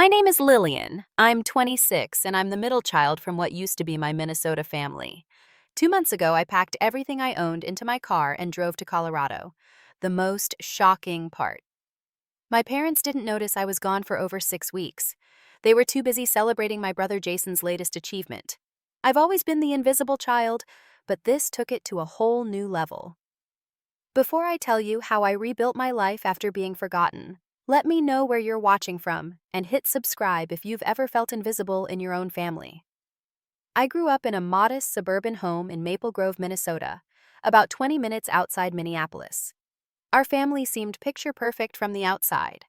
My name is Lillian. I'm 26, and I'm the middle child from what used to be my Minnesota family. 2 months ago, I packed everything I owned into my car and drove to Colorado. The most shocking part. My parents didn't notice I was gone for over 6 weeks. They were too busy celebrating my brother Jason's latest achievement. I've always been the invisible child, but this took it to a whole new level. Before I tell you how I rebuilt my life after being forgotten, let me know where you're watching from and hit subscribe if you've ever felt invisible in your own family. I grew up in a modest suburban home in Maple Grove, Minnesota, about 20 minutes outside Minneapolis. Our family seemed picture perfect from the outside.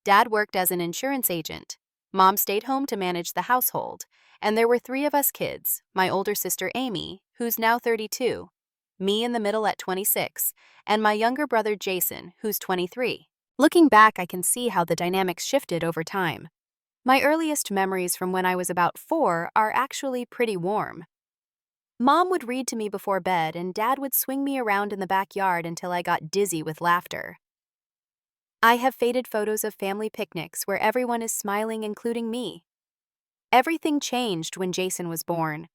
Dad worked as an insurance agent. Mom stayed home to manage the household, and there were three of us kids: my older sister Amy, who's now 32, me in the middle at 26, and my younger brother Jason, who's 23. Looking back, I can see how the dynamics shifted over time. My earliest memories from when I was about 4 are actually pretty warm. Mom would read to me before bed, and Dad would swing me around in the backyard until I got dizzy with laughter. I have faded photos of family picnics where everyone is smiling, including me. Everything changed when Jason was born.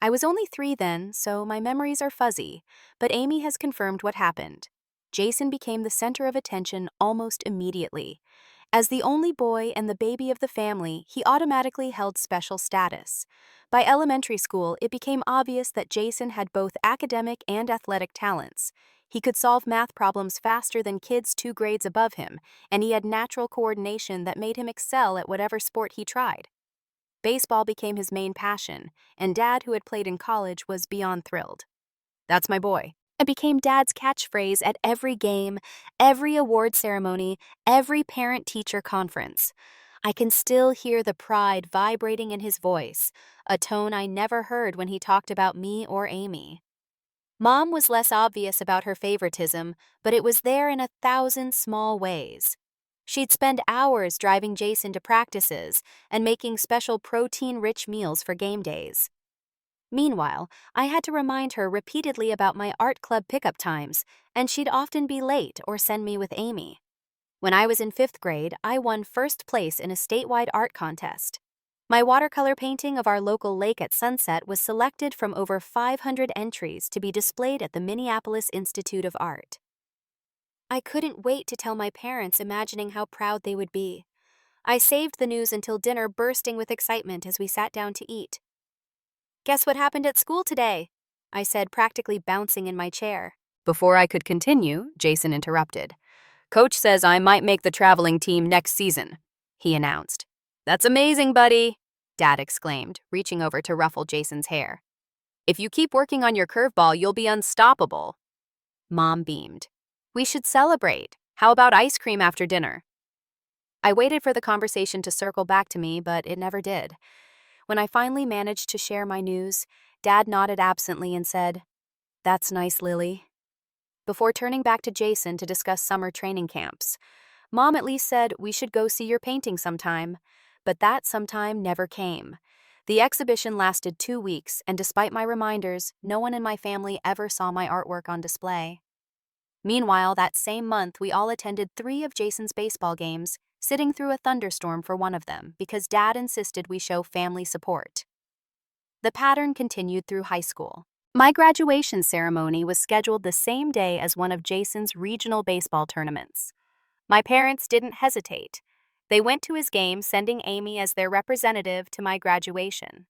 I was only 3 then, so my memories are fuzzy, but Amy has confirmed what happened. Jason became the center of attention almost immediately. As the only boy and the baby of the family, he automatically held special status. By elementary school, it became obvious that Jason had both academic and athletic talents. He could solve math problems faster than kids 2 grades above him, and he had natural coordination that made him excel at whatever sport he tried. Baseball became his main passion, and Dad, who had played in college, was beyond thrilled. "That's my boy." It became Dad's catchphrase at every game, every award ceremony, every parent-teacher conference. I can still hear the pride vibrating in his voice, a tone I never heard when he talked about me or Amy. Mom was less obvious about her favoritism, but it was there in 1,000 small ways. She'd spend hours driving Jason to practices and making special protein-rich meals for game days. Meanwhile, I had to remind her repeatedly about my art club pickup times, and she'd often be late or send me with Amy. When I was in 5th grade, I won first place in a statewide art contest. My watercolor painting of our local lake at sunset was selected from over 500 entries to be displayed at the Minneapolis Institute of Art. I couldn't wait to tell my parents, imagining how proud they would be. I saved the news until dinner, bursting with excitement as we sat down to eat. "Guess what happened at school today?" I said, practically bouncing in my chair. Before I could continue, Jason interrupted. "Coach says I might make the traveling team next season," he announced. "That's amazing, buddy," Dad exclaimed, reaching over to ruffle Jason's hair. "If you keep working on your curveball, you'll be unstoppable." Mom beamed. "We should celebrate. How about ice cream after dinner?" I waited for the conversation to circle back to me, but it never did. When I finally managed to share my news, Dad nodded absently and said, "That's nice, Lily," before turning back to Jason to discuss summer training camps. Mom at least said we should go see your painting sometime, but that sometime never came. The exhibition lasted 2 weeks, and despite my reminders, no one in my family ever saw my artwork on display. Meanwhile, that same month, we all attended 3 of Jason's baseball games, sitting through a thunderstorm for one of them because Dad insisted we show family support. The pattern continued through high school. My graduation ceremony was scheduled the same day as one of Jason's regional baseball tournaments. My parents didn't hesitate. They went to his game, sending Amy as their representative to my graduation.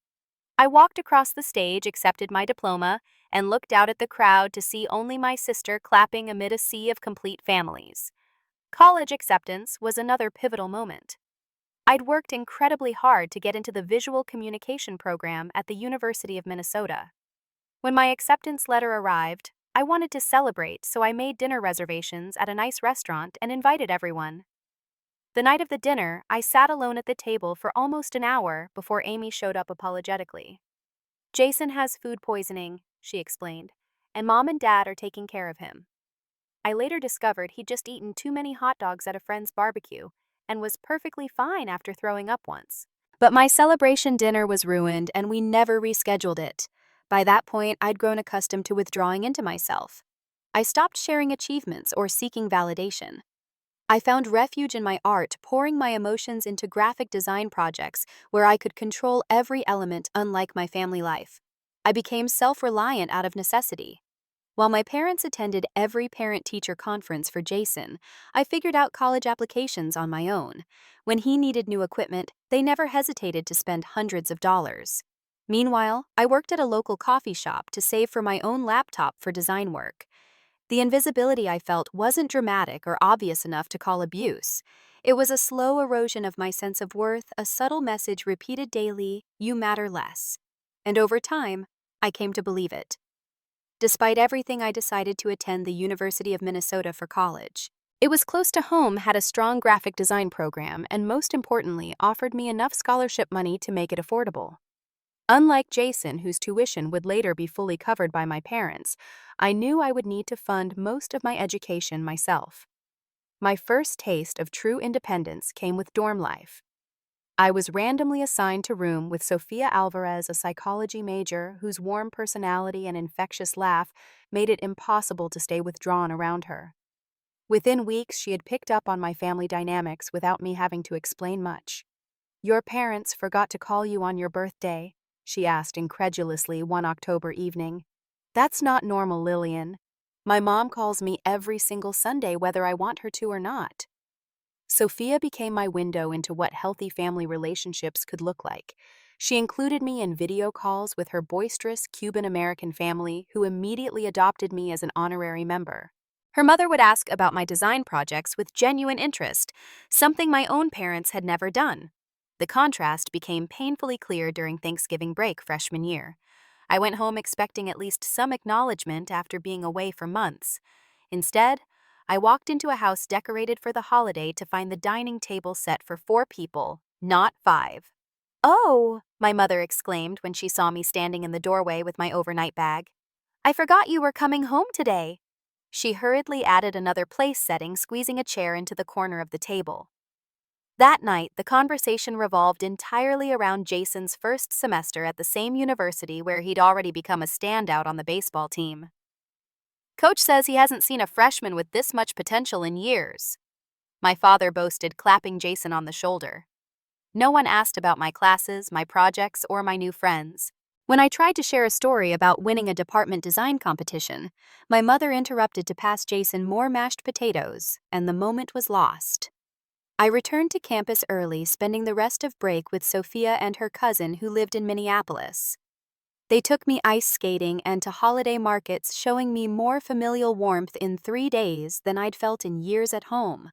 I walked across the stage, accepted my diploma, and looked out at the crowd to see only my sister clapping amid a sea of complete families. College acceptance was another pivotal moment. I'd worked incredibly hard to get into the visual communication program at the University of Minnesota. When my acceptance letter arrived, I wanted to celebrate, so I made dinner reservations at a nice restaurant and invited everyone. The night of the dinner, I sat alone at the table for almost an hour before Amy showed up apologetically. "Jason has food poisoning," she explained, "and Mom and Dad are taking care of him." I later discovered he'd just eaten too many hot dogs at a friend's barbecue and was perfectly fine after throwing up once. But my celebration dinner was ruined, and we never rescheduled it. By that point, I'd grown accustomed to withdrawing into myself. I stopped sharing achievements or seeking validation. I found refuge in my art, pouring my emotions into graphic design projects where I could control every element, unlike my family life. I became self-reliant out of necessity. While my parents attended every parent-teacher conference for Jason, I figured out college applications on my own. When he needed new equipment, they never hesitated to spend hundreds of dollars. Meanwhile, I worked at a local coffee shop to save for my own laptop for design work. The invisibility I felt wasn't dramatic or obvious enough to call abuse. It was a slow erosion of my sense of worth, a subtle message repeated daily, "You matter less." And over time, I came to believe it. Despite everything, I decided to attend the University of Minnesota for college. It was close to home, had a strong graphic design program, and most importantly, offered me enough scholarship money to make it affordable. Unlike Jason, whose tuition would later be fully covered by my parents, I knew I would need to fund most of my education myself. My first taste of true independence came with dorm life. I was randomly assigned to room with Sophia Alvarez, a psychology major whose warm personality and infectious laugh made it impossible to stay withdrawn around her. Within weeks, she had picked up on my family dynamics without me having to explain much. "Your parents forgot to call you on your birthday?" she asked incredulously one October evening. "That's not normal, Lillian. My mom calls me every single Sunday whether I want her to or not." Sophia became my window into what healthy family relationships could look like. She included me in video calls with her boisterous Cuban-American family, who immediately adopted me as an honorary member. Her mother would ask about my design projects with genuine interest, something my own parents had never done. The contrast became painfully clear during Thanksgiving break freshman year. I went home expecting at least some acknowledgement after being away for months. Instead, I walked into a house decorated for the holiday to find the dining table set for 4 people, not 5. "Oh," my mother exclaimed when she saw me standing in the doorway with my overnight bag. "I forgot you were coming home today." She hurriedly added another place setting, squeezing a chair into the corner of the table. That night, the conversation revolved entirely around Jason's first semester at the same university where he'd already become a standout on the baseball team. "Coach says he hasn't seen a freshman with this much potential in years," my father boasted, clapping Jason on the shoulder. No one asked about my classes, my projects, or my new friends. When I tried to share a story about winning a department design competition, my mother interrupted to pass Jason more mashed potatoes, and the moment was lost. I returned to campus early, spending the rest of break with Sophia and her cousin who lived in Minneapolis. They took me ice skating and to holiday markets, showing me more familial warmth in 3 days than I'd felt in years at home.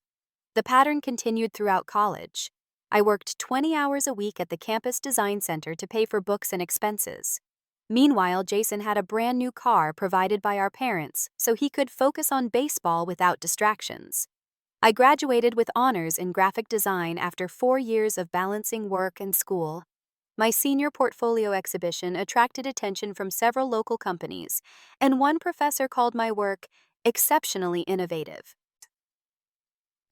The pattern continued throughout college. I worked 20 hours a week at the campus design center to pay for books and expenses. Meanwhile, Jason had a brand new car provided by our parents so he could focus on baseball without distractions. I graduated with honors in graphic design after 4 years of balancing work and school. My senior portfolio exhibition attracted attention from several local companies, and one professor called my work exceptionally innovative.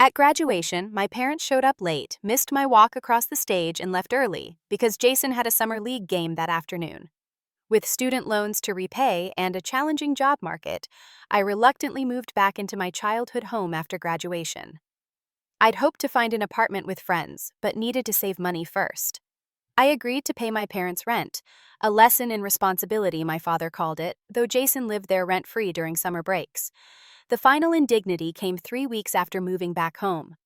At graduation, my parents showed up late, missed my walk across the stage, and left early because Jason had a summer league game that afternoon. With student loans to repay and a challenging job market, I reluctantly moved back into my childhood home after graduation. I'd hoped to find an apartment with friends, but needed to save money first. I agreed to pay my parents' rent, a lesson in responsibility, my father called it, though Jason lived there rent-free during summer breaks. The final indignity came 3 weeks after moving back home.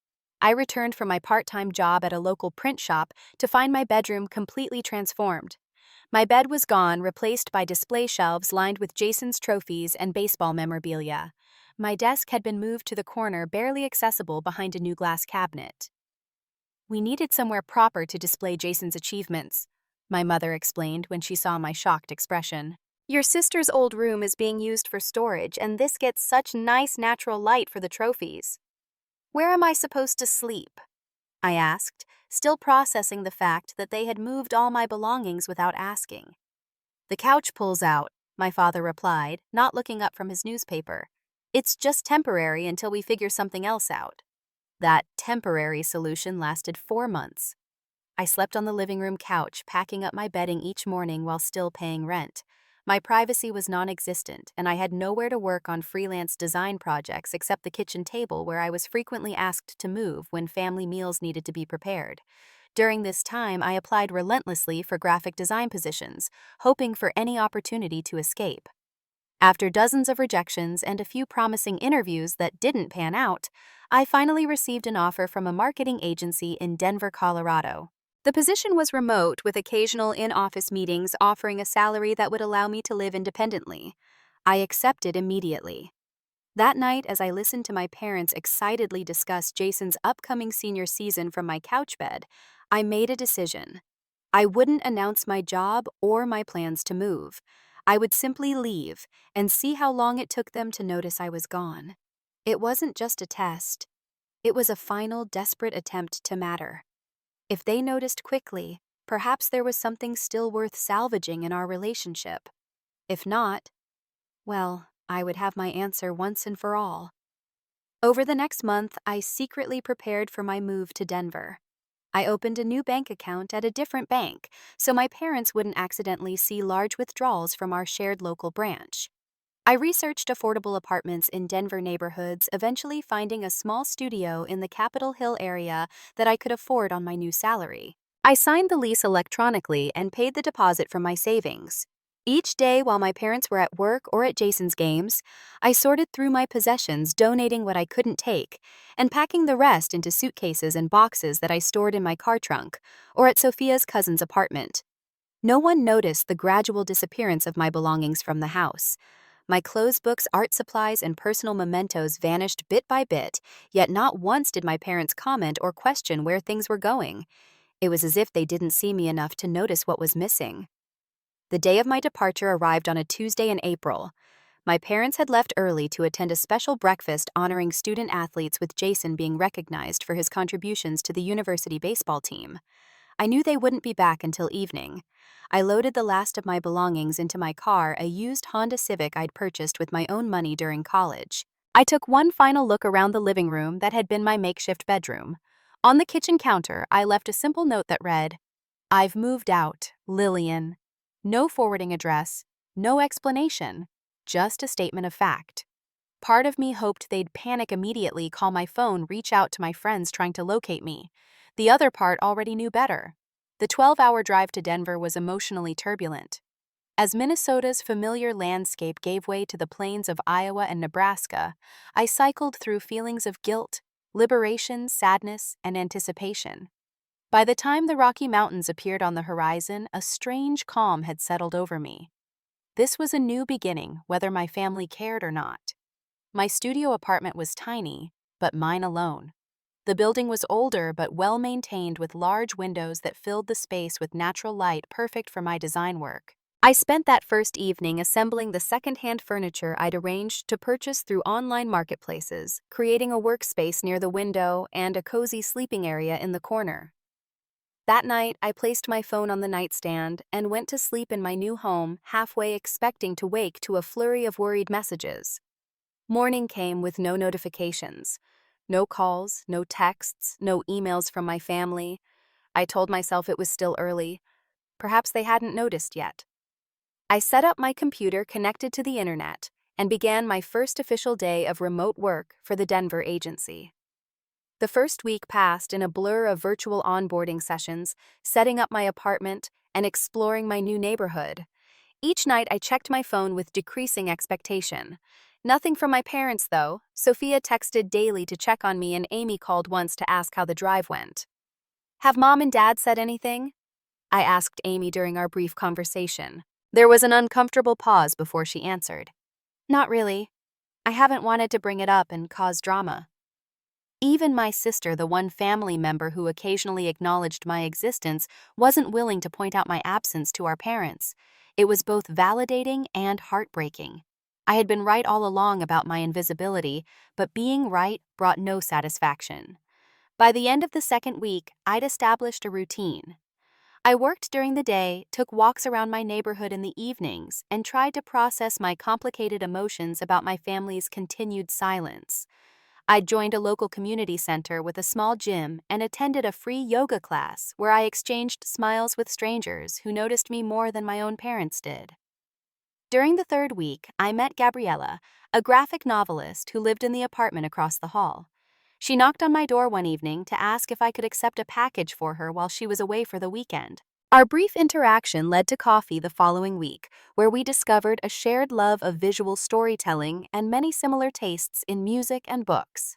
I returned from my part-time job at a local print shop to find my bedroom completely transformed. My bed was gone, replaced by display shelves lined with Jason's trophies and baseball memorabilia. My desk had been moved to the corner, barely accessible behind a new glass cabinet. "We needed somewhere proper to display Jason's achievements," my mother explained when she saw my shocked expression. "Your sister's old room is being used for storage, and this gets such nice natural light for the trophies." "Where am I supposed to sleep?" I asked, still processing the fact that they had moved all my belongings without asking. "The couch pulls out," my father replied, not looking up from his newspaper. "It's just temporary until we figure something else out." That temporary solution lasted 4 months. I slept on the living room couch, packing up my bedding each morning while still paying rent. My privacy was non-existent, and I had nowhere to work on freelance design projects except the kitchen table where I was frequently asked to move when family meals needed to be prepared. During this time, I applied relentlessly for graphic design positions, hoping for any opportunity to escape. After dozens of rejections and a few promising interviews that didn't pan out, I finally received an offer from a marketing agency in Denver, Colorado. The position was remote with occasional in-office meetings offering a salary that would allow me to live independently. I accepted immediately. That night, as I listened to my parents excitedly discuss Jason's upcoming senior season from my couch bed, I made a decision. I wouldn't announce my job or my plans to move. I would simply leave and see how long it took them to notice I was gone. It wasn't just a test. It was a final, desperate attempt to matter. If they noticed quickly, perhaps there was something still worth salvaging in our relationship. If not, well, I would have my answer once and for all. Over the next month, I secretly prepared for my move to Denver. I opened a new bank account at a different bank so my parents wouldn't accidentally see large withdrawals from our shared local branch. I researched affordable apartments in Denver neighborhoods, eventually finding a small studio in the Capitol Hill area that I could afford on my new salary. I signed the lease electronically and paid the deposit from my savings. Each day while my parents were at work or at Jason's games, I sorted through my possessions, donating what I couldn't take, and packing the rest into suitcases and boxes that I stored in my car trunk or at Sophia's cousin's apartment. No one noticed the gradual disappearance of my belongings from the house. My clothes, books, art supplies, and personal mementos vanished bit by bit, yet not once did my parents comment or question where things were going. It was as if they didn't see me enough to notice what was missing. The day of my departure arrived on a Tuesday in April. My parents had left early to attend a special breakfast honoring student athletes, with Jason being recognized for his contributions to the university baseball team. I knew they wouldn't be back until evening. I loaded the last of my belongings into my car, a used Honda Civic I'd purchased with my own money during college. I took one final look around the living room that had been my makeshift bedroom. On the kitchen counter, I left a simple note that read, "I've moved out, Lillian." No forwarding address, no explanation, just a statement of fact. Part of me hoped they'd panic immediately, call my phone, reach out to my friends trying to locate me. The other part already knew better. The 12-hour drive to Denver was emotionally turbulent. As Minnesota's familiar landscape gave way to the plains of Iowa and Nebraska, I cycled through feelings of guilt, liberation, sadness, and anticipation. By the time the Rocky Mountains appeared on the horizon, a strange calm had settled over me. This was a new beginning, whether my family cared or not. My studio apartment was tiny, but mine alone. The building was older but well-maintained, with large windows that filled the space with natural light, perfect for my design work. I spent that first evening assembling the second-hand furniture I'd arranged to purchase through online marketplaces, creating a workspace near the window and a cozy sleeping area in the corner. That night, I placed my phone on the nightstand and went to sleep in my new home, halfway expecting to wake to a flurry of worried messages. Morning came with no notifications. No calls, no texts, no emails from my family. I told myself it was still early. Perhaps they hadn't noticed yet. I set up my computer connected to the internet and began my first official day of remote work for the Denver agency. The first week passed in a blur of virtual onboarding sessions, setting up my apartment, and exploring my new neighborhood. Each night I checked my phone with decreasing expectation. Nothing from my parents, though. Sophia texted daily to check on me, and Amy called once to ask how the drive went. "Have Mom and Dad said anything?" I asked Amy during our brief conversation. There was an uncomfortable pause before she answered. "Not really. I haven't wanted to bring it up and cause drama." Even my sister, the one family member who occasionally acknowledged my existence, wasn't willing to point out my absence to our parents. It was both validating and heartbreaking. I had been right all along about my invisibility, but being right brought no satisfaction. By the end of the second week, I'd established a routine. I worked during the day, took walks around my neighborhood in the evenings, and tried to process my complicated emotions about my family's continued silence. I joined a local community center with a small gym and attended a free yoga class where I exchanged smiles with strangers who noticed me more than my own parents did. During the third week, I met Gabriella, a graphic novelist who lived in the apartment across the hall. She knocked on my door one evening to ask if I could accept a package for her while she was away for the weekend. Our brief interaction led to coffee the following week, where we discovered a shared love of visual storytelling and many similar tastes in music and books.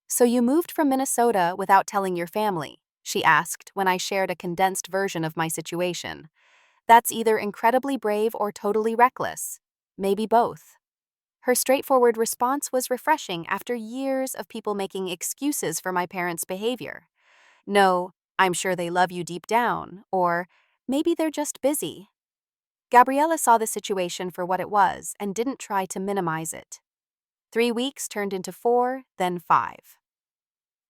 "So you moved from Minnesota without telling your family?" she asked when I shared a condensed version of my situation. "That's either incredibly brave or totally reckless. Maybe both." Her straightforward response was refreshing after years of people making excuses for my parents' behavior. "No, I'm sure they love you deep down," or "maybe they're just busy." Gabriella saw the situation for what it was and didn't try to minimize it. 3 weeks turned into 4, then 5.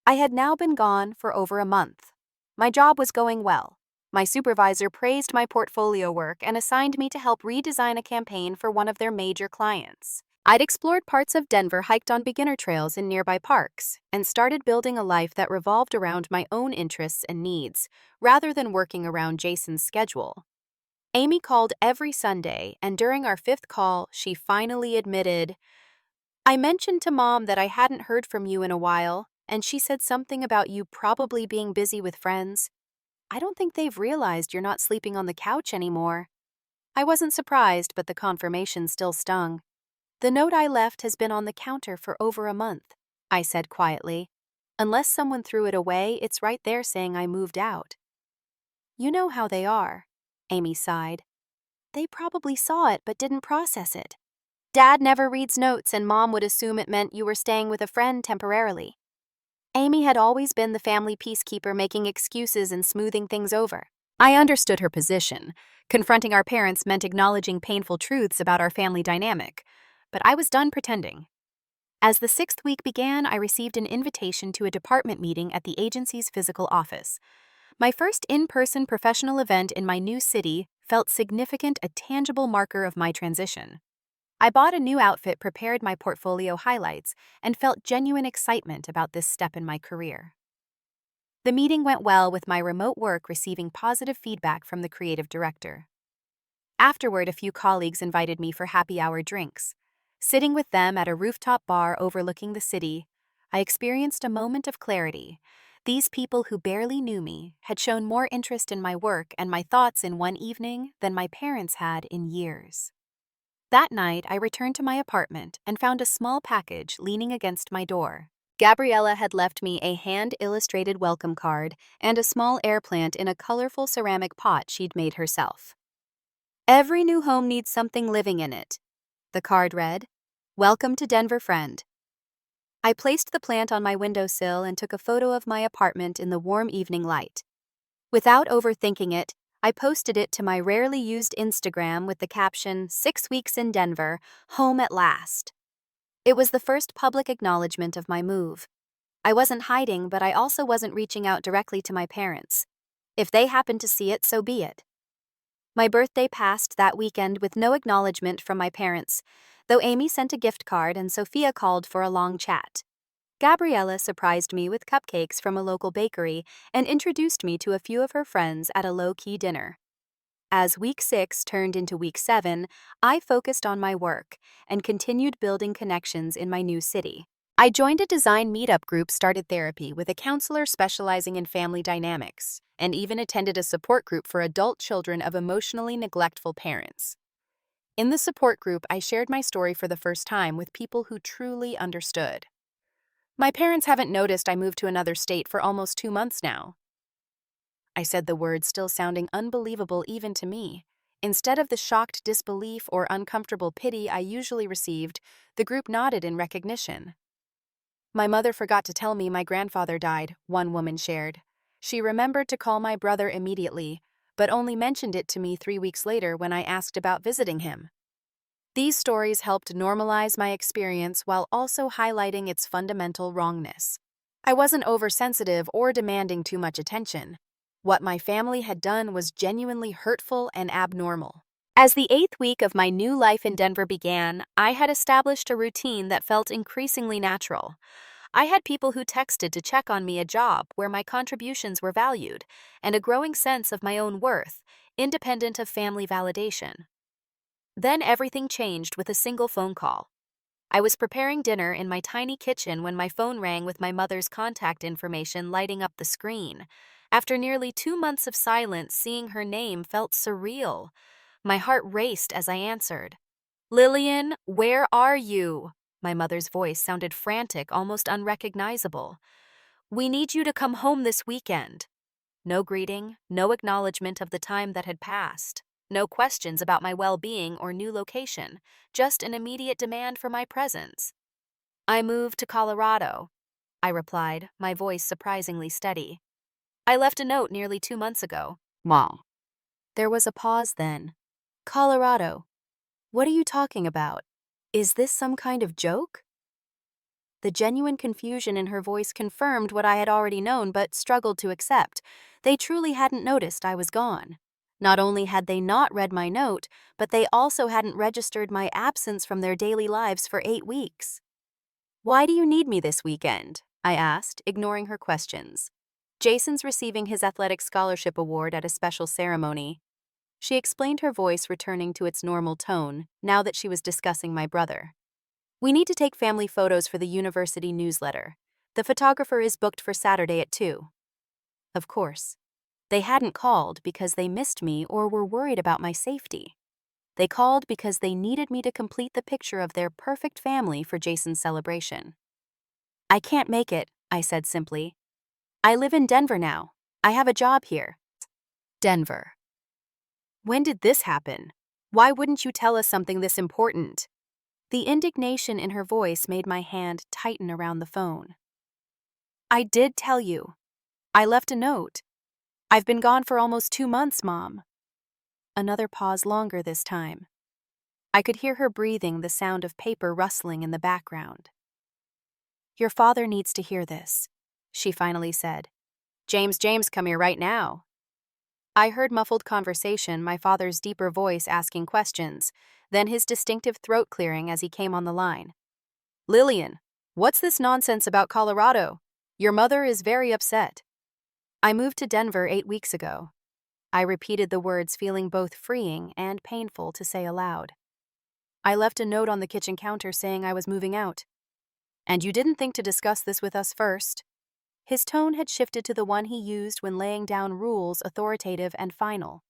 I had now been gone for over a month. My job was going well. My supervisor praised my portfolio work and assigned me to help redesign a campaign for one of their major clients. I'd explored parts of Denver, hiked on beginner trails in nearby parks, and started building a life that revolved around my own interests and needs, rather than working around Jason's schedule. Amy called every Sunday, and during our 5th call, she finally admitted, "I mentioned to Mom that I hadn't heard from you in a while, and she said something about you probably being busy with friends. I don't think they've realized you're not sleeping on the couch anymore." I wasn't surprised, but the confirmation still stung. "The note I left has been on the counter for over a month," I said quietly. "Unless someone threw it away, it's right there saying I moved out." "You know how they are," Amy sighed. "They probably saw it but didn't process it. Dad never reads notes and Mom would assume it meant you were staying with a friend temporarily." Amy had always been the family peacekeeper, making excuses and smoothing things over. I understood her position. Confronting our parents meant acknowledging painful truths about our family dynamic. But I was done pretending. As the 6th week began, I received an invitation to a department meeting at the agency's physical office. My first in-person professional event in my new city felt significant, a tangible marker of my transition. I bought a new outfit, prepared my portfolio highlights, and felt genuine excitement about this step in my career. The meeting went well, with my remote work receiving positive feedback from the creative director. Afterward, a few colleagues invited me for happy hour drinks. Sitting with them at a rooftop bar overlooking the city, I experienced a moment of clarity. These people who barely knew me had shown more interest in my work and my thoughts in one evening than my parents had in years. That night, I returned to my apartment and found a small package leaning against my door. Gabriella had left me a hand-illustrated welcome card and a small air plant in a colorful ceramic pot she'd made herself. "Every new home needs something living in it," the card read. "Welcome to Denver, friend." I placed the plant on my windowsill and took a photo of my apartment in the warm evening light. Without overthinking it, I posted it to my rarely used Instagram with the caption, "6 weeks in Denver, home at last." It was the first public acknowledgement of my move. I wasn't hiding, but I also wasn't reaching out directly to my parents. If they happened to see it, so be it. My birthday passed that weekend with no acknowledgement from my parents, though Amy sent a gift card and Sophia called for a long chat. Gabriella surprised me with cupcakes from a local bakery and introduced me to a few of her friends at a low-key dinner. As week 6 turned into week 7, I focused on my work and continued building connections in my new city. I joined a design meetup group, started therapy with a counselor specializing in family dynamics, and even attended a support group for adult children of emotionally neglectful parents. In the support group, I shared my story for the first time with people who truly understood. "My parents haven't noticed I moved to another state for almost 2 months now." I said, the words still sounding unbelievable even to me. Instead of the shocked disbelief or uncomfortable pity I usually received, the group nodded in recognition. "My mother forgot to tell me my grandfather died," one woman shared. "She remembered to call my brother immediately, but only mentioned it to me 3 weeks later when I asked about visiting him." These stories helped normalize my experience while also highlighting its fundamental wrongness. I wasn't oversensitive or demanding too much attention. What my family had done was genuinely hurtful and abnormal. As the 8th week of my new life in Denver began, I had established a routine that felt increasingly natural. I had people who texted to check on me, a job where my contributions were valued, and a growing sense of my own worth, independent of family validation. Then everything changed with a single phone call. I was preparing dinner in my tiny kitchen when my phone rang with my mother's contact information lighting up the screen. After nearly 2 months of silence, seeing her name felt surreal. My heart raced as I answered. "Lillian, where are you?" My mother's voice sounded frantic, almost unrecognizable. "We need you to come home this weekend." No greeting, no acknowledgement of the time that had passed. No questions about my well-being or new location, just an immediate demand for my presence. "I moved to Colorado," I replied, my voice surprisingly steady. "I left a note nearly 2 months ago." Mom. There was a pause then. "Colorado? What are you talking about? Is this some kind of joke?" The genuine confusion in her voice confirmed what I had already known but struggled to accept. They truly hadn't noticed I was gone. Not only had they not read my note, but they also hadn't registered my absence from their daily lives for 8 weeks. "Why do you need me this weekend?" I asked, ignoring her questions. "Jason's receiving his athletic scholarship award at a special ceremony." She explained, her voice returning to its normal tone now that she was discussing my brother. "We need to take family photos for the university newsletter. The photographer is booked for Saturday at 2. Of course. They hadn't called because they missed me or were worried about my safety. They called because they needed me to complete the picture of their perfect family for Jason's celebration. "I can't make it," I said simply. "I live in Denver now. I have a job here." Denver. When did this happen? Why wouldn't you tell us something this important? The indignation in her voice made my hand tighten around the phone. "I did tell you. I left a note. I've been gone for almost 2 months, Mom." Another pause, longer this time. I could hear her breathing, the sound of paper rustling in the background. "Your father needs to hear this," she finally said. James, come here right now." I heard muffled conversation, my father's deeper voice asking questions, then his distinctive throat clearing as he came on the line. "Lillian, what's this nonsense about Colorado? Your mother is very upset." "I moved to Denver 8 weeks ago." I repeated the words, feeling both freeing and painful to say aloud. "I left a note on the kitchen counter saying I was moving out." "And you didn't think to discuss this with us first?" His tone had shifted to the one he used when laying down rules, authoritative and final.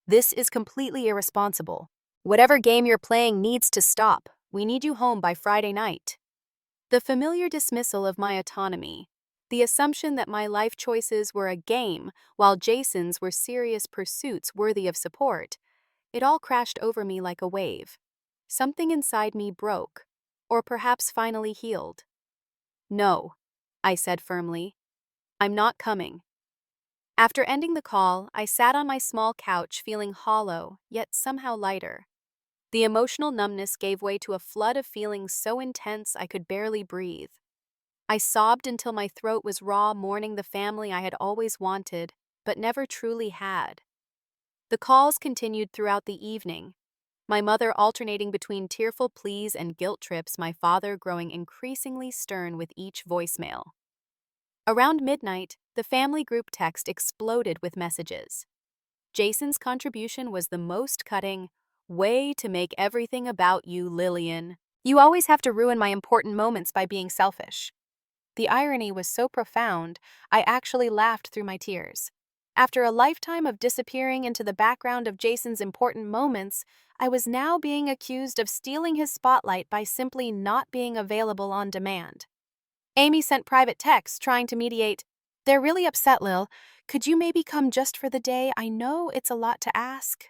"This is completely irresponsible. Whatever game you're playing needs to stop. We need you home by Friday night." The familiar dismissal of my autonomy, the assumption that my life choices were a game while Jason's were serious pursuits worthy of support, it all crashed over me like a wave. Something inside me broke, or perhaps finally healed. "No," I said firmly. "I'm not coming." After ending the call, I sat on my small couch feeling hollow, yet somehow lighter. The emotional numbness gave way to a flood of feelings so intense I could barely breathe. I sobbed until my throat was raw, mourning the family I had always wanted, but never truly had. The calls continued throughout the evening, my mother alternating between tearful pleas and guilt trips, my father growing increasingly stern with each voicemail. Around midnight, the family group text exploded with messages. Jason's contribution was the most cutting. "Way to make everything about you, Lillian. You always have to ruin my important moments by being selfish." The irony was so profound, I actually laughed through my tears. After a lifetime of disappearing into the background of Jason's important moments, I was now being accused of stealing his spotlight by simply not being available on demand. Amy sent private texts trying to mediate. "They're really upset, Lil. Could you maybe come just for the day? I know it's a lot to ask."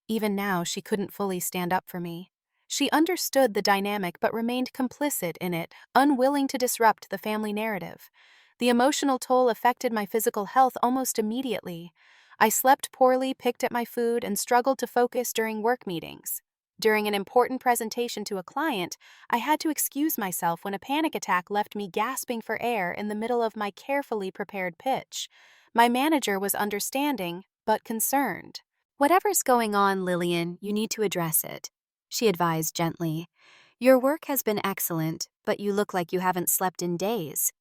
Even now, she couldn't fully stand up for me. She understood the dynamic but remained complicit in it, unwilling to disrupt the family narrative. The emotional toll affected my physical health almost immediately. I slept poorly, picked at my food, and struggled to focus during work meetings. During an important presentation to a client, I had to excuse myself when a panic attack left me gasping for air in the middle of my carefully prepared pitch. My manager was understanding, but concerned. "Whatever's going on, Lillian, you need to address it," she advised gently. "Your work has been excellent, but you look like you haven't slept in days."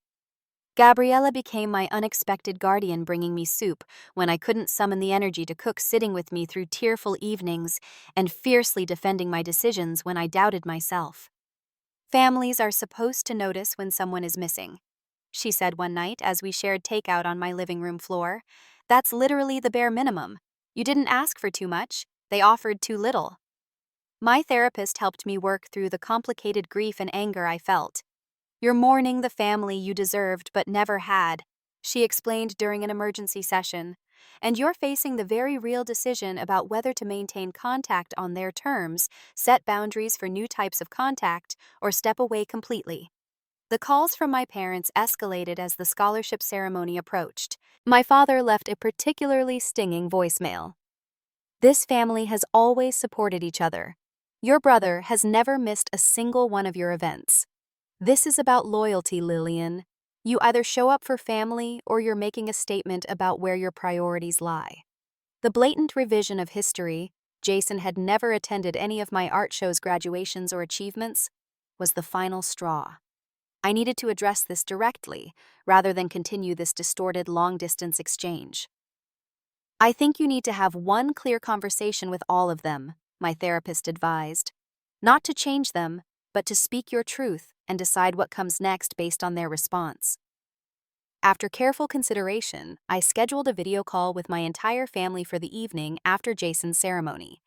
Gabriella became my unexpected guardian, bringing me soup when I couldn't summon the energy to cook, sitting with me through tearful evenings, and fiercely defending my decisions when I doubted myself. Families are supposed to notice when someone is missing, she said one night as we shared takeout on my living room floor. That's literally the bare minimum. You didn't ask for too much, they offered too little. My therapist helped me work through the complicated grief and anger I felt. You're mourning the family you deserved but never had, she explained during an emergency session, and you're facing the very real decision about whether to maintain contact on their terms, set boundaries for new types of contact, or step away completely. The calls from my parents escalated as the scholarship ceremony approached. My father left a particularly stinging voicemail. This family has always supported each other. Your brother has never missed a single one of your events. This is about loyalty, Lillian. You either show up for family or you're making a statement about where your priorities lie. The blatant revision of history, Jason had never attended any of my art show's graduations or achievements, was the final straw. I needed to address this directly, rather than continue this distorted long-distance exchange. I think you need to have one clear conversation with all of them, my therapist advised. Not to change them, but to speak your truth and decide what comes next based on their response. After careful consideration, I scheduled a video call with my entire family for the evening after Jason's ceremony.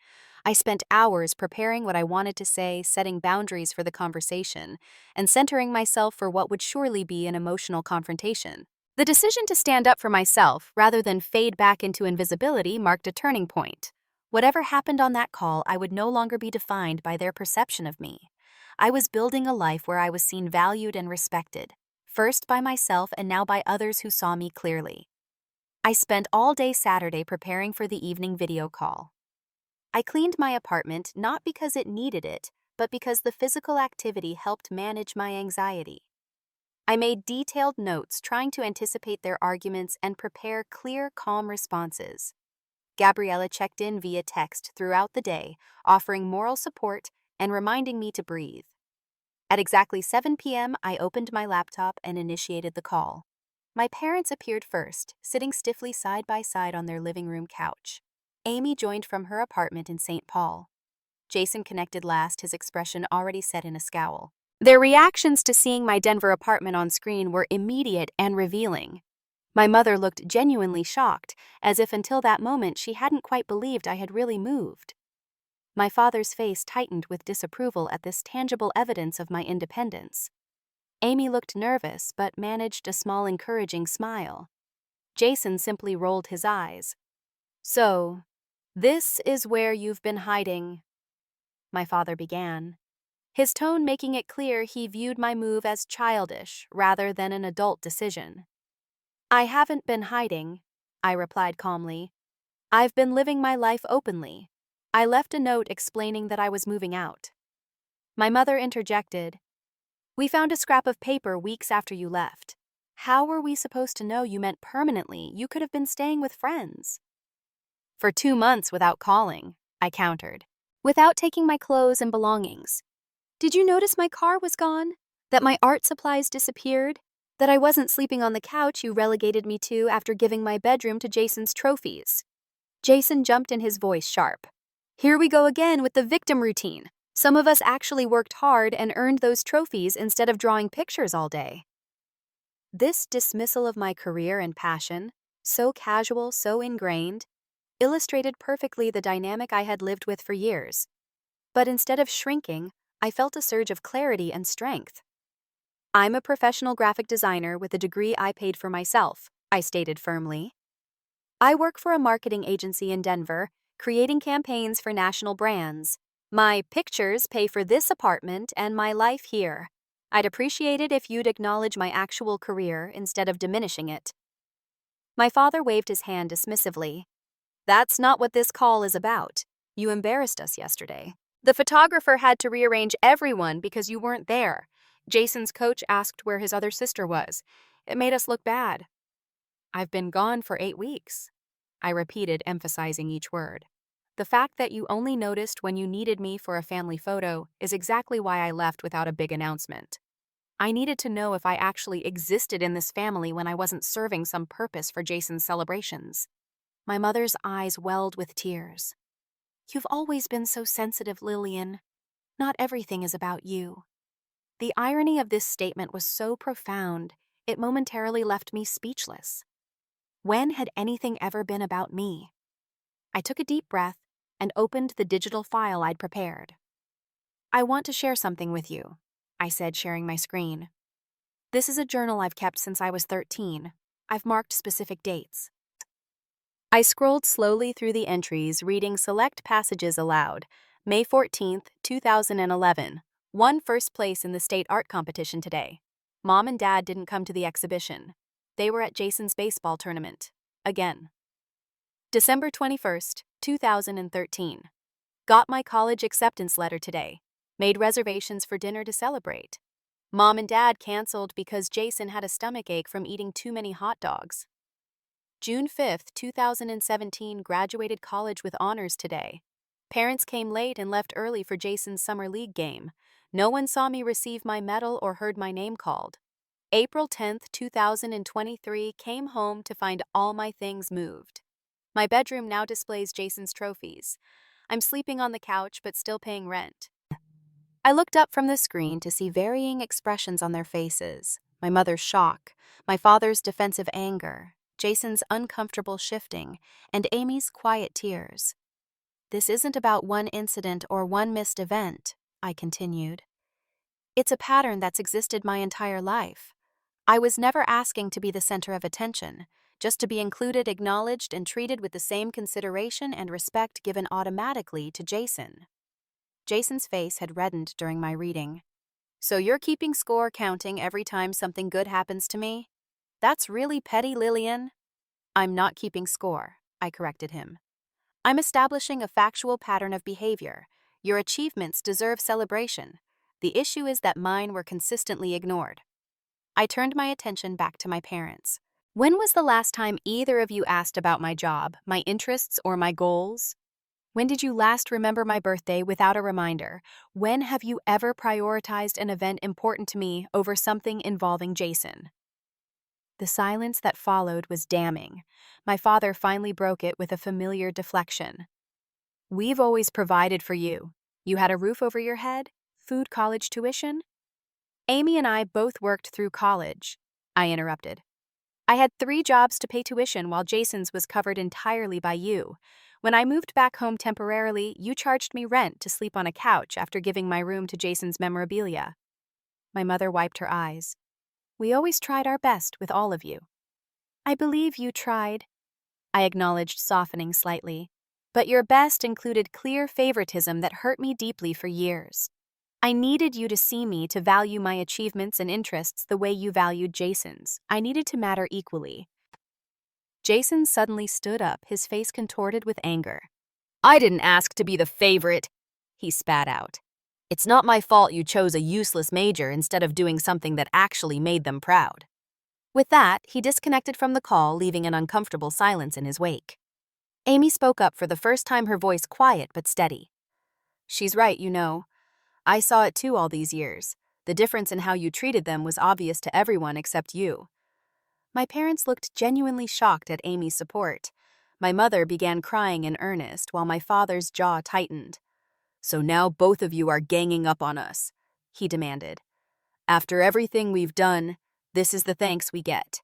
I spent hours preparing what I wanted to say, setting boundaries for the conversation, and centering myself for what would surely be an emotional confrontation. The decision to stand up for myself rather than fade back into invisibility marked a turning point. Whatever happened on that call, I would no longer be defined by their perception of me. I was building a life where I was seen, valued, and respected, first by myself and now by others who saw me clearly. I spent all day Saturday preparing for the evening video call. I cleaned my apartment not because it needed it, but because the physical activity helped manage my anxiety. I made detailed notes, trying to anticipate their arguments and prepare clear, calm responses. Gabriella checked in via text throughout the day, offering moral support and reminding me to breathe. At exactly 7 p.m., I opened my laptop and initiated the call. My parents appeared first, sitting stiffly side by side on their living room couch. Amy joined from her apartment in St. Paul. Jason connected last, his expression already set in a scowl. Their reactions to seeing my Denver apartment on screen were immediate and revealing. My mother looked genuinely shocked, as if until that moment she hadn't quite believed I had really moved. My father's face tightened with disapproval at this tangible evidence of my independence. Amy looked nervous but managed a small encouraging smile. Jason simply rolled his eyes. So, this is where you've been hiding, my father began, his tone making it clear he viewed my move as childish rather than an adult decision. I haven't been hiding, I replied calmly. I've been living my life openly. I left a note explaining that I was moving out. My mother interjected. We found a scrap of paper weeks after you left. How were we supposed to know you meant permanently? You could have been staying with friends. For 2 months without calling, I countered, without taking my clothes and belongings. Did you notice my car was gone? That my art supplies disappeared? That I wasn't sleeping on the couch you relegated me to after giving my bedroom to Jason's trophies? Jason jumped in, his voice sharp. Here we go again with the victim routine. Some of us actually worked hard and earned those trophies instead of drawing pictures all day. This dismissal of my career and passion, so casual, so ingrained, illustrated perfectly the dynamic I had lived with for years. But instead of shrinking, I felt a surge of clarity and strength. I'm a professional graphic designer with a degree I paid for myself, I stated firmly. I work for a marketing agency in Denver, creating campaigns for national brands. My pictures pay for this apartment and my life here. I'd appreciate it if you'd acknowledge my actual career instead of diminishing it. My father waved his hand dismissively. That's not what this call is about. You embarrassed us yesterday. The photographer had to rearrange everyone because you weren't there. Jason's coach asked where his other sister was. It made us look bad. I've been gone for 8 weeks, I repeated, emphasizing each word. The fact that you only noticed when you needed me for a family photo is exactly why I left without a big announcement. I needed to know if I actually existed in this family when I wasn't serving some purpose for Jason's celebrations. My mother's eyes welled with tears. You've always been so sensitive, Lillian. Not everything is about you. The irony of this statement was so profound, it momentarily left me speechless. When had anything ever been about me? I took a deep breath and opened the digital file I'd prepared. I want to share something with you, I said, sharing my screen. This is a journal I've kept since I was 13. I've marked specific dates. I scrolled slowly through the entries, reading select passages aloud. May 14th, 2011. Won first place in the state art competition today. Mom and Dad didn't come to the exhibition. They were at Jason's baseball tournament. Again. December 21st, 2013. Got my college acceptance letter today. Made reservations for dinner to celebrate. Mom and Dad canceled because Jason had a stomachache from eating too many hot dogs. June 5th, 2017, graduated college with honors today. Parents came late and left early for Jason's summer league game. No one saw me receive my medal or heard my name called. April 10th, 2023, came home to find all my things moved. My bedroom now displays Jason's trophies. I'm sleeping on the couch but still paying rent. I looked up from the screen to see varying expressions on their faces. My mother's shock, my father's defensive anger, Jason's uncomfortable shifting, and Amy's quiet tears. This isn't about one incident or one missed event, I continued. It's a pattern that's existed my entire life. I was never asking to be the center of attention, just to be included, acknowledged, and treated with the same consideration and respect given automatically to Jason. Jason's face had reddened during my reading. So you're keeping score, counting every time something good happens to me? That's really petty, Lillian. I'm not keeping score, I corrected him. I'm establishing a factual pattern of behavior. Your achievements deserve celebration. The issue is that mine were consistently ignored. I turned my attention back to my parents. When was the last time either of you asked about my job, my interests, or my goals? When did you last remember my birthday without a reminder? When have you ever prioritized an event important to me over something involving Jason? The silence that followed was damning. My father finally broke it with a familiar deflection. We've always provided for you. You had a roof over your head, food, college tuition. Amy and I both worked through college, I interrupted. I had 3 jobs to pay tuition while Jason's was covered entirely by you. When I moved back home temporarily, you charged me rent to sleep on a couch after giving my room to Jason's memorabilia. My mother wiped her eyes. We always tried our best with all of you. I believe you tried, I acknowledged, softening slightly. But your best included clear favoritism that hurt me deeply for years. I needed you to see me, to value my achievements and interests the way you valued Jason's. I needed to matter equally. Jason suddenly stood up, his face contorted with anger. I didn't ask to be the favorite, he spat out. It's not my fault you chose a useless major instead of doing something that actually made them proud. With that, he disconnected from the call, leaving an uncomfortable silence in his wake. Amy spoke up for the first time, her voice quiet but steady. She's right, you know. I saw it too all these years. The difference in how you treated them was obvious to everyone except you. My parents looked genuinely shocked at Amy's support. My mother began crying in earnest, while my father's jaw tightened. So now both of you are ganging up on us, he demanded. After everything we've done, this is the thanks we get.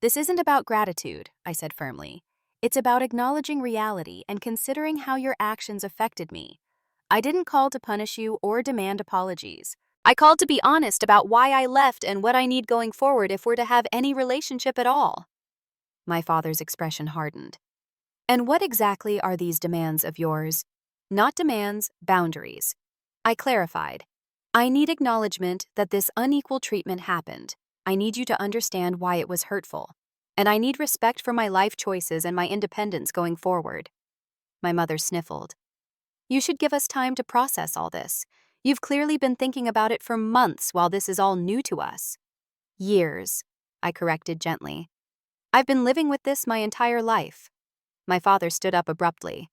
This isn't about gratitude, I said firmly. It's about acknowledging reality and considering how your actions affected me. I didn't call to punish you or demand apologies. I called to be honest about why I left and what I need going forward if we're to have any relationship at all. My father's expression hardened. And what exactly are these demands of yours? Not demands, boundaries. I clarified. I need acknowledgement that this unequal treatment happened. I need you to understand why it was hurtful. And I need respect for my life choices and my independence going forward. My mother sniffled. You should give us time to process all this. You've clearly been thinking about it for months while this is all new to us. Years, I corrected gently. I've been living with this my entire life. My father stood up abruptly.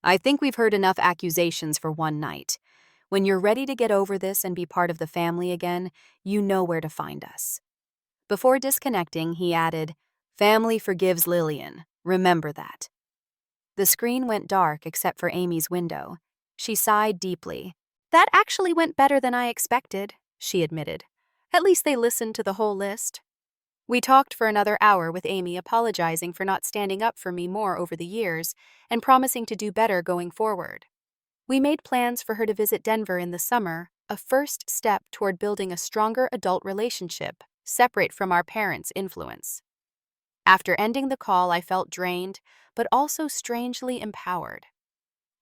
I think we've heard enough accusations for one night. When you're ready to get over this and be part of the family again, you know where to find us." Before disconnecting, he added, "Family forgives Lillian. Remember that." The screen went dark except for Amy's window. She sighed deeply. "That actually went better than I expected," she admitted. "At least they listened to the whole list." We talked for another hour with Amy, apologizing for not standing up for me more over the years and promising to do better going forward. We made plans for her to visit Denver in the summer, a first step toward building a stronger adult relationship, separate from our parents' influence. After ending the call, I felt drained, but also strangely empowered.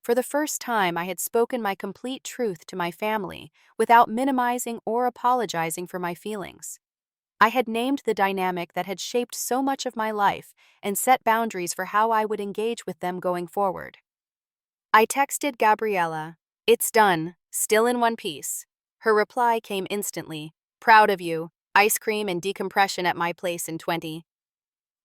For the first time, I had spoken my complete truth to my family without minimizing or apologizing for my feelings. I had named the dynamic that had shaped so much of my life and set boundaries for how I would engage with them going forward. I texted Gabriella, "It's done, still in one piece." Her reply came instantly, "Proud of you. Ice cream and decompression at my place in 20.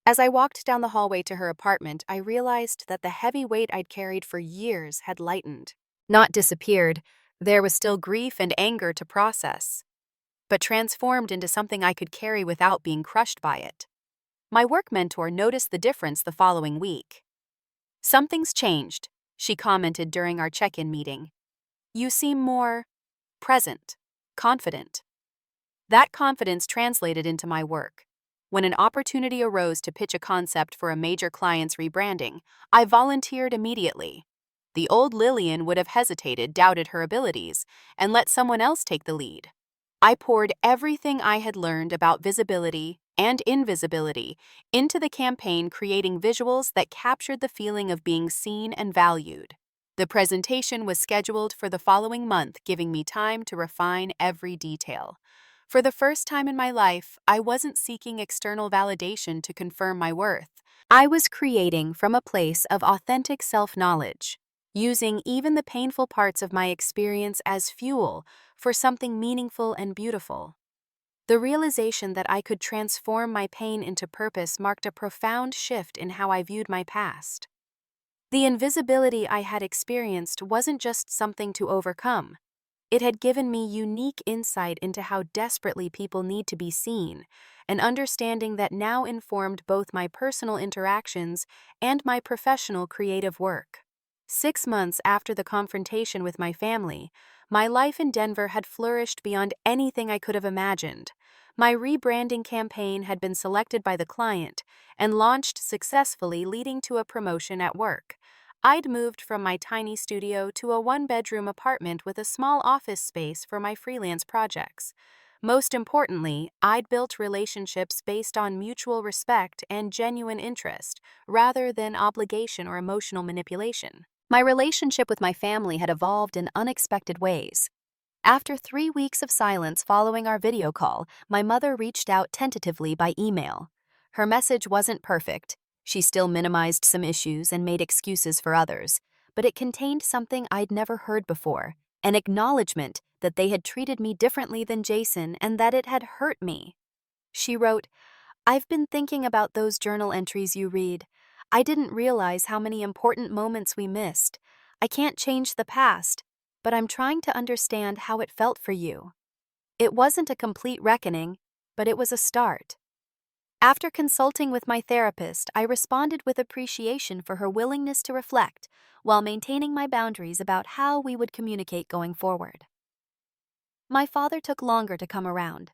As I walked down the hallway to her apartment, I realized that the heavy weight I'd carried for years had lightened. Not disappeared, there was still grief and anger to process, but transformed into something I could carry without being crushed by it. My work mentor noticed the difference the following week. "Something's changed," she commented during our check-in meeting. "You seem more present, confident." That confidence translated into my work. When an opportunity arose to pitch a concept for a major client's rebranding, I volunteered immediately. The old Lillian would have hesitated, doubted her abilities, and let someone else take the lead. I poured everything I had learned about visibility and invisibility into the campaign, creating visuals that captured the feeling of being seen and valued. The presentation was scheduled for the following month, giving me time to refine every detail. For the first time in my life, I wasn't seeking external validation to confirm my worth. I was creating from a place of authentic self-knowledge, using even the painful parts of my experience as fuel for something meaningful and beautiful. The realization that I could transform my pain into purpose marked a profound shift in how I viewed my past. The invisibility I had experienced wasn't just something to overcome. It had given me unique insight into how desperately people need to be seen, an understanding that now informed both my personal interactions and my professional creative work. 6 months after the confrontation with my family, my life in Denver had flourished beyond anything I could have imagined. My rebranding campaign had been selected by the client and launched successfully, leading to a promotion at work. I'd moved from my tiny studio to a one-bedroom apartment with a small office space for my freelance projects. Most importantly, I'd built relationships based on mutual respect and genuine interest, rather than obligation or emotional manipulation. My relationship with my family had evolved in unexpected ways. After 3 weeks of silence following our video call, my mother reached out tentatively by email. Her message wasn't perfect. She still minimized some issues and made excuses for others, but it contained something I'd never heard before, an acknowledgement that they had treated me differently than Jason and that it had hurt me. She wrote, "I've been thinking about those journal entries you read. I didn't realize how many important moments we missed. I can't change the past, but I'm trying to understand how it felt for you." It wasn't a complete reckoning, but it was a start. After consulting with my therapist, I responded with appreciation for her willingness to reflect, while maintaining my boundaries about how we would communicate going forward. My father took longer to come around.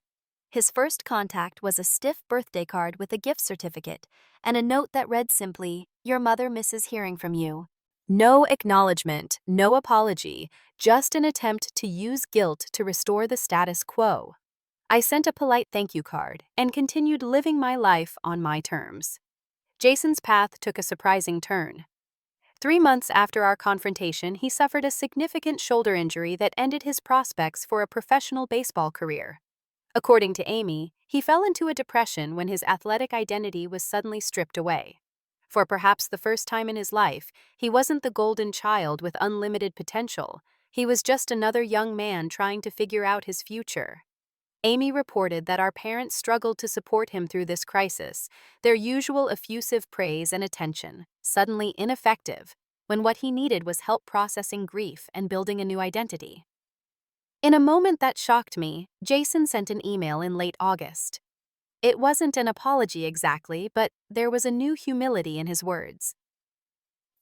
His first contact was a stiff birthday card with a gift certificate and a note that read simply, "Your mother misses hearing from you." No acknowledgement, no apology, just an attempt to use guilt to restore the status quo. I sent a polite thank you card and continued living my life on my terms. Jason's path took a surprising turn. 3 months after our confrontation, he suffered a significant shoulder injury that ended his prospects for a professional baseball career. According to Amy, he fell into a depression when his athletic identity was suddenly stripped away. For perhaps the first time in his life, he wasn't the golden child with unlimited potential. He was just another young man trying to figure out his future. Amy reported that our parents struggled to support him through this crisis, their usual effusive praise and attention, suddenly ineffective, when what he needed was help processing grief and building a new identity. In a moment that shocked me, Jason sent an email in late August. It wasn't an apology exactly, but there was a new humility in his words.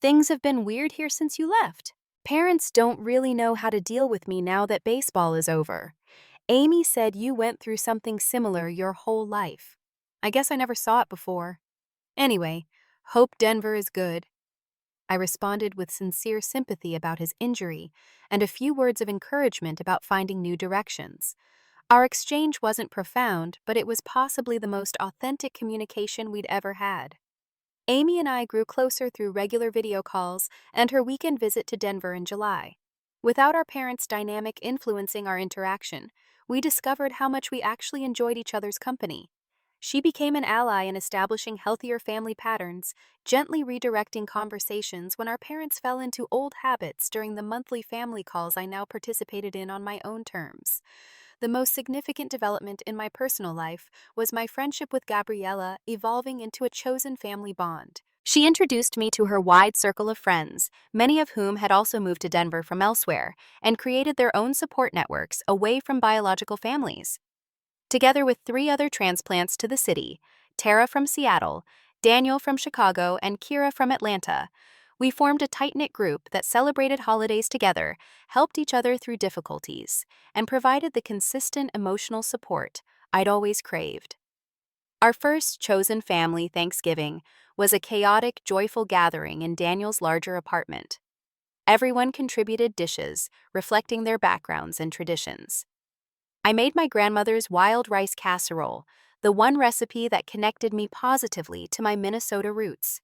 Things have been weird here since you left. Parents don't really know how to deal with me now that baseball is over. Amy said you went through something similar your whole life. I guess I never saw it before. Anyway, hope Denver is good. I responded with sincere sympathy about his injury and a few words of encouragement about finding new directions. Our exchange wasn't profound, but it was possibly the most authentic communication we'd ever had. Amy and I grew closer through regular video calls and her weekend visit to Denver in July. Without our parents' dynamic influencing our interaction, we discovered how much we actually enjoyed each other's company. She became an ally in establishing healthier family patterns, gently redirecting conversations when our parents fell into old habits during the monthly family calls I now participated in on my own terms. The most significant development in my personal life was my friendship with Gabriella evolving into a chosen family bond. She introduced me to her wide circle of friends, many of whom had also moved to Denver from elsewhere, and created their own support networks away from biological families. Together with three other transplants to the city, Tara from Seattle, Daniel from Chicago, and Kira from Atlanta, we formed a tight-knit group that celebrated holidays together, helped each other through difficulties, and provided the consistent emotional support I'd always craved. Our first chosen family Thanksgiving was a chaotic, joyful gathering in Daniel's larger apartment. Everyone contributed dishes, reflecting their backgrounds and traditions. I made my grandmother's wild rice casserole, the one recipe that connected me positively to my Minnesota roots.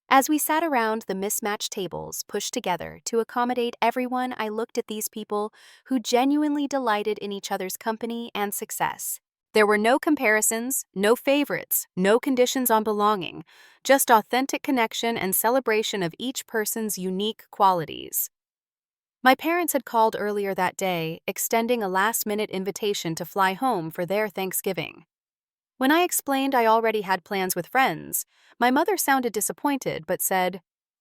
As we sat around the mismatched tables pushed together to accommodate everyone, I looked at these people who genuinely delighted in each other's company and success. There were no comparisons, no favorites, no conditions on belonging, just authentic connection and celebration of each person's unique qualities. My parents had called earlier that day, extending a last-minute invitation to fly home for their Thanksgiving. When I explained I already had plans with friends, my mother sounded disappointed but said,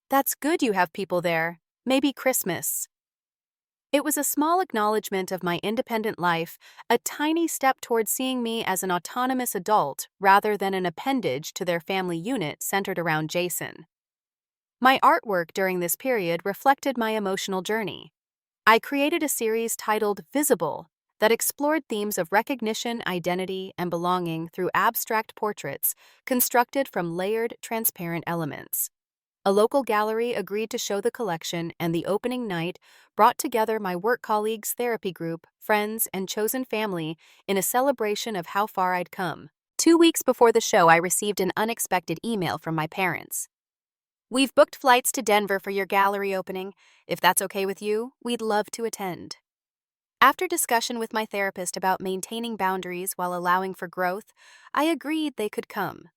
"That's good you have people there. Maybe Christmas." It was a small acknowledgement of my independent life, a tiny step toward seeing me as an autonomous adult rather than an appendage to their family unit centered around Jason. My artwork during this period reflected my emotional journey. I created a series titled Visible that explored themes of recognition, identity, and belonging through abstract portraits constructed from layered, transparent elements. A local gallery agreed to show the collection, and the opening night brought together my work colleagues, therapy group, friends, and chosen family in a celebration of how far I'd come. 2 weeks before the show, I received an unexpected email from my parents. "We've booked flights to Denver for your gallery opening. If that's okay with you, we'd love to attend." After discussion with my therapist about maintaining boundaries while allowing for growth, I agreed they could come.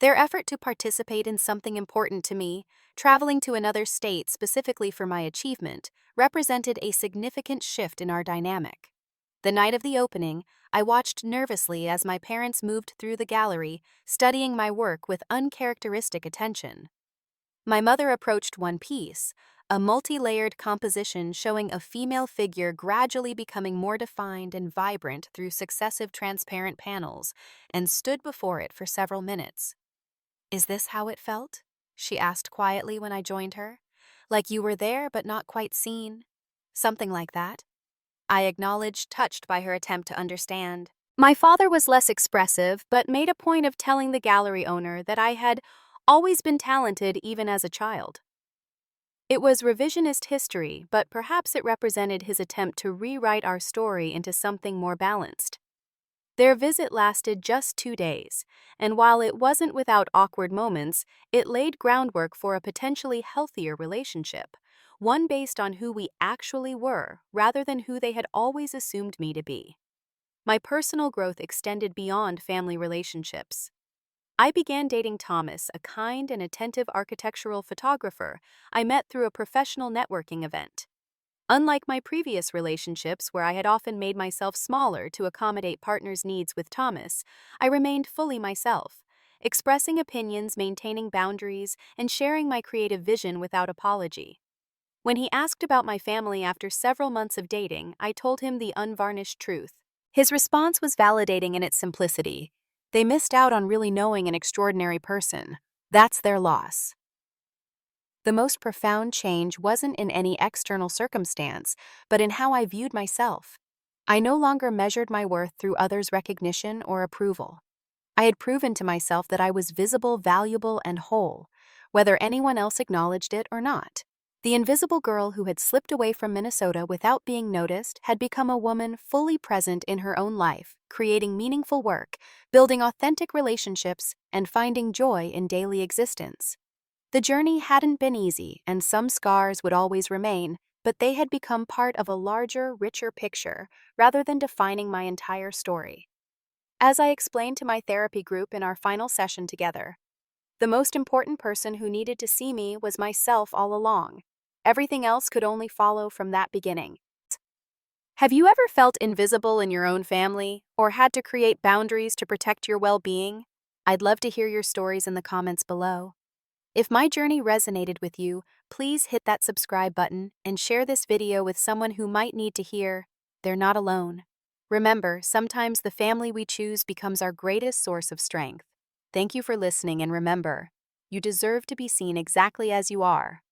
Their effort to participate in something important to me, traveling to another state specifically for my achievement, represented a significant shift in our dynamic. The night of the opening, I watched nervously as my parents moved through the gallery, studying my work with uncharacteristic attention. My mother approached one piece, a multi-layered composition showing a female figure gradually becoming more defined and vibrant through successive transparent panels, and stood before it for several minutes. "Is this how it felt?" she asked quietly when I joined her. "Like you were there but not quite seen?" "Something like that," I acknowledged, touched by her attempt to understand. My father was less expressive, but made a point of telling the gallery owner that I had always been talented even as a child. It was revisionist history, but perhaps it represented his attempt to rewrite our story into something more balanced. Their visit lasted just 2 days, and while it wasn't without awkward moments, it laid groundwork for a potentially healthier relationship, one based on who we actually were rather than who they had always assumed me to be. My personal growth extended beyond family relationships. I began dating Thomas, a kind and attentive architectural photographer I met through a professional networking event. Unlike my previous relationships, where I had often made myself smaller to accommodate partners' needs with Thomas, I remained fully myself, expressing opinions, maintaining boundaries, and sharing my creative vision without apology. When he asked about my family after several months of dating, I told him the unvarnished truth. His response was validating in its simplicity. They missed out on really knowing an extraordinary person. That's their loss. The most profound change wasn't in any external circumstance, but in how I viewed myself. I no longer measured my worth through others' recognition or approval. I had proven to myself that I was visible, valuable, and whole, whether anyone else acknowledged it or not. The invisible girl who had slipped away from Minnesota without being noticed had become a woman fully present in her own life, creating meaningful work, building authentic relationships, and finding joy in daily existence. The journey hadn't been easy, and some scars would always remain, but they had become part of a larger, richer picture, rather than defining my entire story. As I explained to my therapy group in our final session together, the most important person who needed to see me was myself all along. Everything else could only follow from that beginning. Have you ever felt invisible in your own family, or had to create boundaries to protect your well-being? I'd love to hear your stories in the comments below. If my journey resonated with you, please hit that subscribe button and share this video with someone who might need to hear they're not alone. Remember, sometimes the family we choose becomes our greatest source of strength. Thank you for listening, and remember, you deserve to be seen exactly as you are.